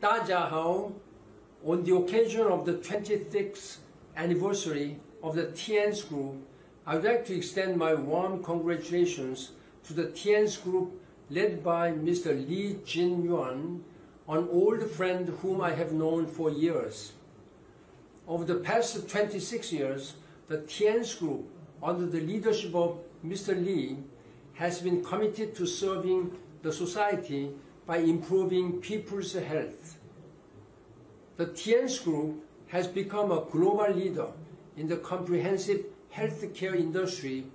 Dajahao, on the occasion of the 26th anniversary of the Tian's Group, I would like to extend my warm congratulations to the Tian's Group led by Mr. Li Jinyuan, an old friend whom I have known for years. Over the past 26 years, the Tian's Group, under the leadership of Mr. Li, has been committed to serving the society by improving people's health. The Tian's Group has become a global leader in the comprehensive healthcare industry,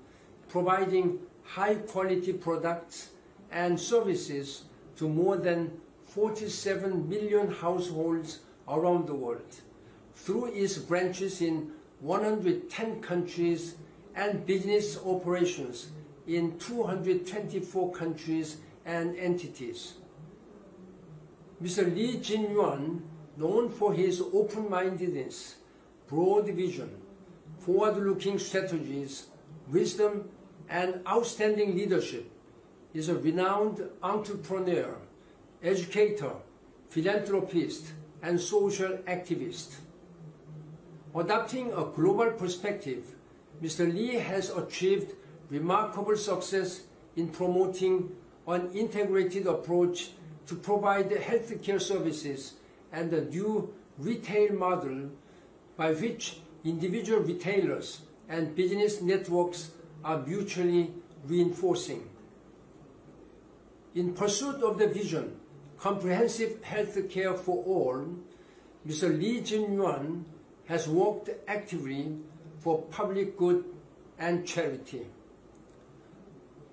providing high-quality products and services to more than 47 million households around the world, through its branches in 110 countries and business operations in 224 countries and entities. Mr. Li Jinyuan, known for his open-mindedness, broad vision, forward-looking strategies, wisdom, and outstanding leadership, is a renowned entrepreneur, educator, philanthropist, and social activist. Adopting a global perspective, Mr. Li has achieved remarkable success in promoting an integrated approach to provide healthcare services and a new retail model by which individual retailers and business networks are mutually reinforcing. In pursuit of the vision, comprehensive healthcare for all, Mr. Li Jinyuan has worked actively for public good and charity.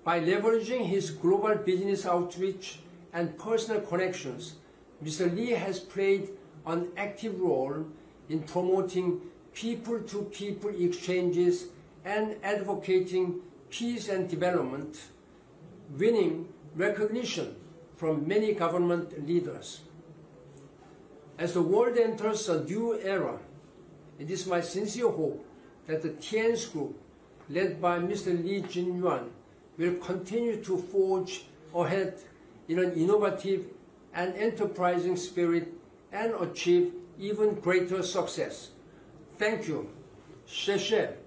By leveraging his global business outreach and personal connections, Mr. Li has played an active role in promoting people-to-people exchanges and advocating peace and development, winning recognition from many government leaders. As the world enters a new era, it is my sincere hope that the Tian's Group, led by Mr. Li Jinyuan, will continue to forge ahead in an innovative and enterprising spirit and achieve even greater success. Thank you. 谢谢。